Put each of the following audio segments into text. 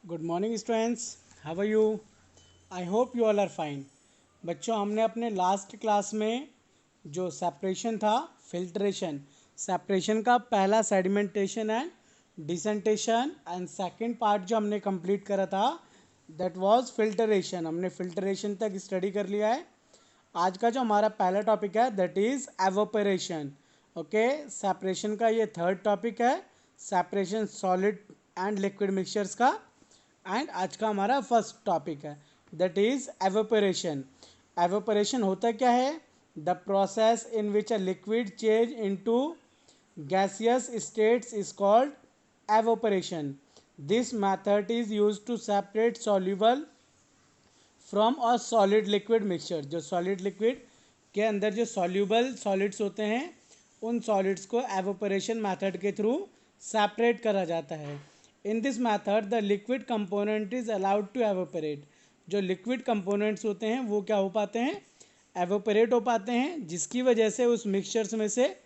Good morning students, how are you? I hope you all are fine. बच्चों, हमने अपने last class में जो सेपरेशन था, सेपरेशन का पहला sedimentation and decantation and second part जो हमने कंप्लीट करा था दैट वाज फिल्टरेशन। हमने फिल्टरेशन तक स्टडी कर लिया है। आज का जो हमारा पहला टॉपिक है that is evaporation. Okay, separation का ये थर्ड टॉपिक है, separation solid and liquid mixtures का। एंड आज का हमारा फर्स्ट टॉपिक है दैट इज एवोपरेशन। एवोपरेशन होता क्या है? The process in which a liquid change into gaseous states is called evaporation. This method is used to separate soluble from a solid liquid mixture. जो solid liquid के अंदर जो soluble solids होते हैं उन सॉलिड्स को एवोपरेशन मेथड के through separate करा जाता है। In this method the liquid component is allowed to evaporate. जो लिक्विड कंपोनेंट्स होते हैं वो क्या हो पाते हैं? एवोपरेट हो पाते हैं, जिसकी वजह से उस मिक्सचर्स में से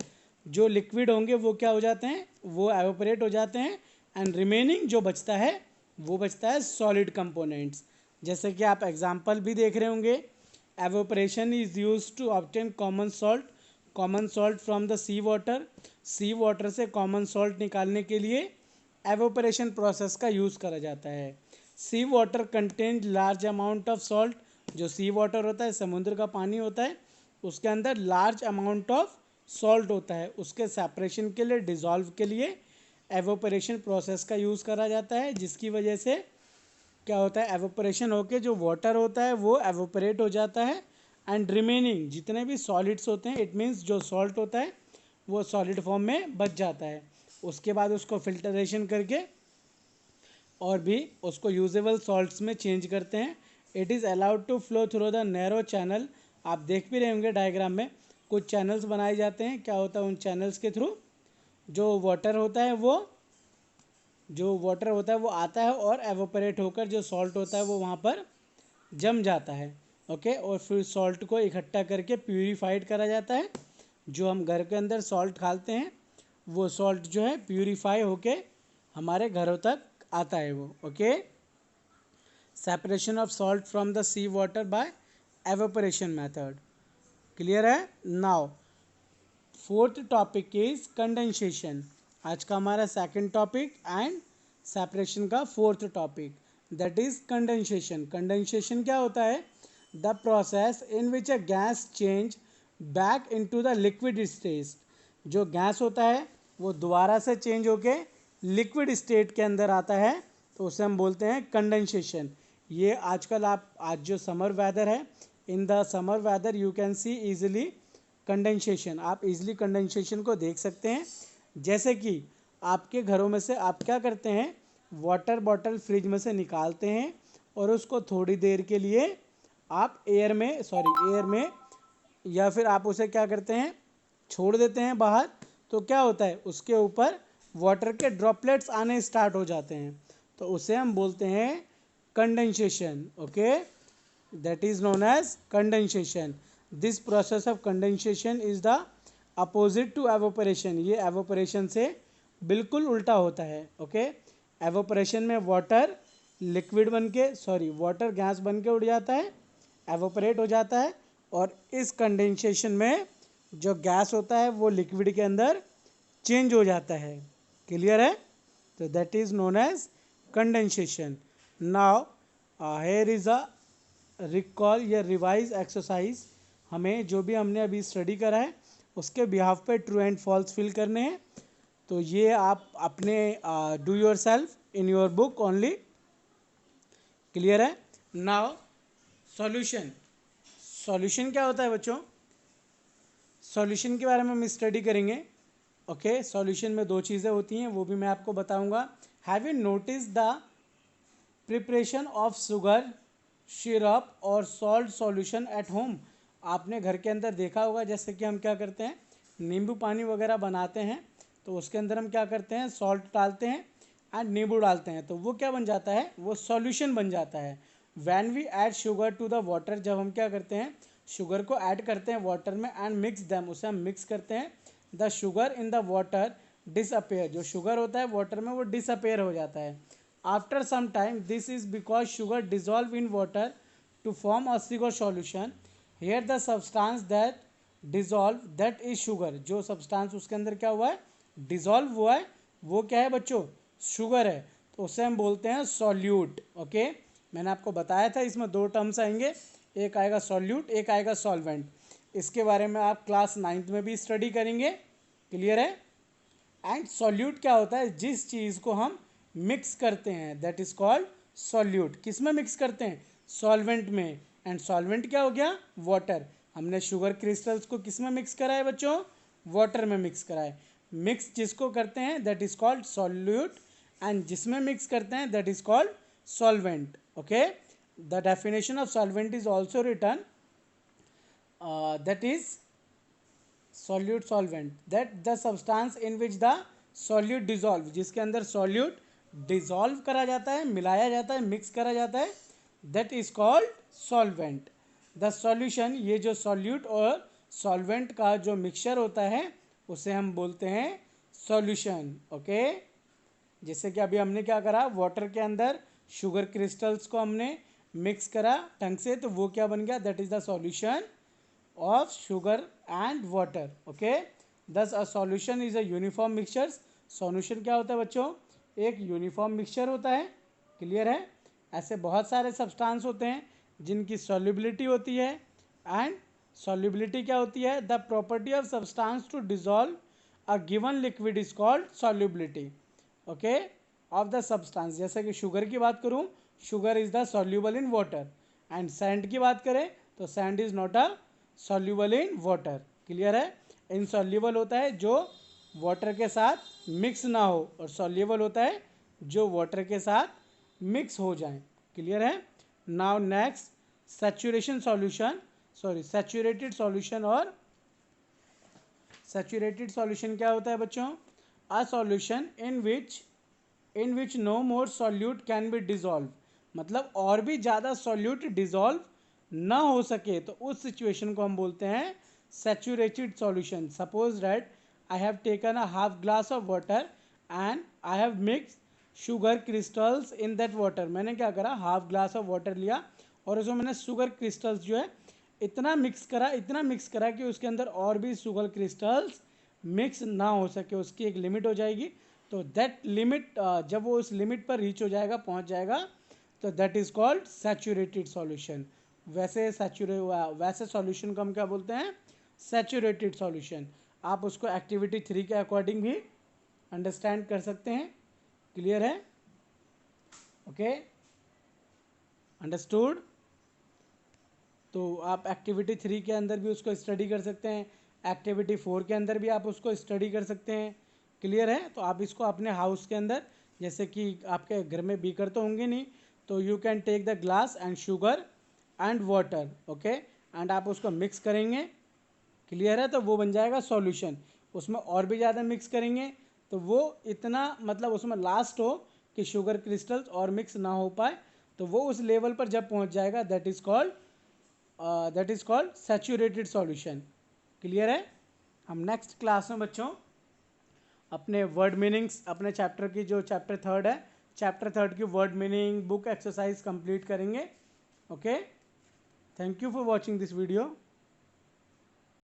जो लिक्विड होंगे वो क्या हो जाते हैं? वो एवोपरेट हो जाते हैं। एंड रिमेनिंग जो बचता है वो बचता है सॉलिड कंपोनेंट्स। जैसे कि आप एग्जाम्पल भी देख रहे होंगे, evaporation is use to obtain common salt from the sea water से कॉमन सॉल्ट निकालने के लिए एवोपरेशन प्रोसेस का यूज़ करा जाता है। Sea water contain large amount of salt. जो सी वाटर होता है, समुद्र का पानी होता है, उसके अंदर लार्ज अमाउंट ऑफ सॉल्ट होता है। उसके सेपरेशन के लिए, डिज़ोल्व के लिए एवोपरेशन प्रोसेस का यूज़ करा जाता है, जिसकी वजह से क्या होता है? एवोपरेशन होके जो वाटर होता है वो एवोपरेट हो जाता है। एंड रिमेनिंग जितने भी सॉलिड्स होते हैं, इट मीन्स जो सॉल्ट होता है वो सॉलिड फॉर्म में बच जाता है। उसके बाद उसको फिल्टरेशन करके और भी उसको यूजेबल सॉल्ट्स में चेंज करते हैं। It is allowed to flow through the narrow channel. आप देख भी रहे होंगे डायग्राम में कुछ चैनल्स बनाए जाते हैं। क्या होता है? उन चैनल्स के थ्रू जो वाटर होता है वो आता है और एवोपरेट होकर जो सॉल्ट होता है वो वहाँ पर जम जाता है। ओके, और फिर सॉल्ट को इकट्ठा करके प्यूरीफाइड करा जाता है। जो हम घर के अंदर सॉल्ट खाते हैं वो सॉल्ट जो है प्यूरीफाई होके हमारे घरों तक आता है वो। Okay, separation of salt from the sea water by evaporation method. Clear है? Now fourth topic is condensation. आज का हमारा सेकंड टॉपिक एंड सेपरेशन का fourth topic that is condensation. Condensation क्या होता है? The process in which a gas change back into the liquid state. जो gas होता है वो दोबारा से चेंज होके लिक्विड स्टेट के अंदर आता है, तो उसे हम बोलते हैं कंडेंसेशन। ये आजकल आज जो समर वेदर है, in the summer whether you can see easily condensation. आप इजीली कंडेंसेशन को देख सकते हैं। जैसे कि आपके घरों में से आप क्या करते हैं? वाटर बॉटल फ्रिज में से निकालते हैं और उसको थोड़ी देर के लिए आप एयर में या फिर आप उसे क्या करते हैं? छोड़ देते हैं बाहर। तो क्या होता है? उसके ऊपर वाटर के ड्रॉपलेट्स आने स्टार्ट हो जाते हैं, तो उसे हम बोलते हैं condensation. Okay, that is known as condensation. This process of condensation is the opposite to evaporation. ये एवोपरेशन से बिल्कुल उल्टा होता है। ओके, एवोपरेशन में वाटर गैस बन के उड़ जाता है, एवोपरेट हो जाता है। और इस कंडेंसेशन में जो गैस होता है वो लिक्विड के अंदर चेंज हो जाता है। क्लियर है? तो that is known as condensation. Now here is a recall या रिवाइज एक्सरसाइज। हमें जो भी हमने अभी स्टडी करा है उसके बिहाफ पे ट्रू एंड फॉल्स फिल करने हैं। तो ये आप अपने do your self in your book only. Clear है? नाउ सॉल्यूशन क्या होता है बच्चों? सॉल्यूशन के बारे में हम स्टडी करेंगे। ओके, सॉल्यूशन में दो चीज़ें होती हैं, वो भी मैं आपको बताऊंगा। Have you notice the preparation of sugar syrup और सॉल्ट सॉल्यूशन एट होम? आपने घर के अंदर देखा होगा, जैसे कि हम क्या करते हैं, नींबू पानी वगैरह बनाते हैं तो उसके अंदर हम क्या करते हैं? सॉल्ट डालते हैं एंड नींबू डालते हैं, तो वो क्या बन जाता है? वो सॉल्यूशन बन जाता है। When we add sugar to the water, जब हम क्या करते हैं? शुगर को ऐड करते हैं वाटर में एंड मिक्स दैम, उसे हम मिक्स करते हैं। The sugar in the water disappear. जो शुगर होता है वाटर में वो डिसअपेयर हो जाता है। After some time, this is because sugar dissolve in water to form a sugar solution. Here the substance that dissolve, that is sugar. जो substance उसके अंदर क्या हुआ है, dissolve हुआ है, वो क्या है बच्चों, sugar है. तो उसे हम बोलते हैं solute. ओके, मैंने आपको बताया था इसमें दो टर्म्स आएंगे, एक आएगा solute, एक आएगा solvent. इसके बारे में आप क्लास 9th में भी स्टडी करेंगे. क्लियर है. एंड सॉल्यूट क्या होता है, जिस चीज़ को हम मिक्स करते हैं, दैट इज कॉल्ड सॉल्यूट. किस में मिक्स करते हैं, सॉल्वेंट में. एंड सॉल्वेंट क्या हो गया, वाटर. हमने शुगर क्रिस्टल्स को किस में मिक्स करा है बच्चों, वाटर में मिक्स करा है. मिक्स जिसको करते हैं that is called solute, and जिसमें मिक्स करते हैं that is called solvent. Okay, the definition of solvent is also written, that is solute solvent, that the substance in which the solute dissolve, जिसके अंदर solute dissolve करा जाता है, मिलाया जाता है, मिक्स करा जाता है, that is called solvent. the solution, ये जो solute और solvent का जो मिक्सचर होता है उसे हम बोलते हैं solution. ओके, जैसे कि अभी हमने क्या करा, वाटर के अंदर शुगर क्रिस्टल्स को हमने मिक्स करा ढंग से, तो वो क्या बन गया, that is the solution of sugar and water. okay, thus a solution is a uniform mixture. solution क्या होता है बच्चों, एक यूनिफॉर्म मिक्सचर होता है. क्लियर है. ऐसे बहुत सारे सब्सटेंस होते हैं जिनकी सॉल्युबिलिटी होती है. एंड सॉल्युबिलिटी क्या होती है, the property of substance to dissolve a given liquid is called solubility. Okay, of the substance. जैसे कि शुगर की बात करूं, sugar is the soluble in water. And sand की बात करें तो sand is not a soluble in water. Clear है. इनसॉल्युबल होता है जो वाटर के साथ मिक्स ना हो, और सॉल्युबल होता है जो वाटर के साथ मिक्स हो जाए. क्लियर है. Now next, saturation solution, sorry saturated solution. और सैचुरेटेड सॉल्यूशन क्या होता है बच्चों, a solution in which no more solute can be dissolve. मतलब और भी ज़्यादा सॉल्यूट डिजॉल्व ना हो सके तो उस सिचुएशन को हम बोलते हैं saturated solution. Suppose that I have taken a half glass of water and I have mix sugar crystals in that water. मैंने क्या करा, हाफ ग्लास ऑफ वाटर लिया और उसमें मैंने शुगर क्रिस्टल्स जो है इतना मिक्स करा कि उसके अंदर और भी शुगर क्रिस्टल्स मिक्स ना हो सके. उसकी एक लिमिट हो जाएगी. तो दैट लिमिट, जब वो उस लिमिट पर रीच हो जाएगा, पहुंच जाएगा, तो that is called saturated solution. वैसे सॉल्यूशन को हम क्या बोलते हैं, सैचुरेटेड सॉल्यूशन. आप उसको एक्टिविटी 3 के अकॉर्डिंग भी अंडरस्टैंड कर सकते हैं. क्लियर है. Okay, understood. तो आप एक्टिविटी 3 के अंदर भी उसको स्टडी कर सकते हैं, एक्टिविटी 4 के अंदर भी आप उसको स्टडी कर सकते हैं. क्लियर है. तो आप इसको अपने हाउस के अंदर, जैसे कि आपके घर में बीकर तो होंगे नहीं, तो you can take the glass and sugar and water. Okay, and आप उसको मिक्स करेंगे. क्लियर है. तो वो बन जाएगा सॉल्यूशन. उसमें और भी ज़्यादा मिक्स करेंगे तो वो इतना, मतलब उसमें लास्ट हो कि शुगर क्रिस्टल्स और मिक्स ना हो पाए, तो वो उस लेवल पर जब पहुंच जाएगा that is called saturated solution. Clear है. हम नेक्स्ट क्लास में बच्चों अपने वर्ड मीनिंग्स, अपने चैप्टर की जो चैप्टर 3 है, चैप्टर 3 की word meaning book exercise complete करेंगे. Okay, thank you for watching this video.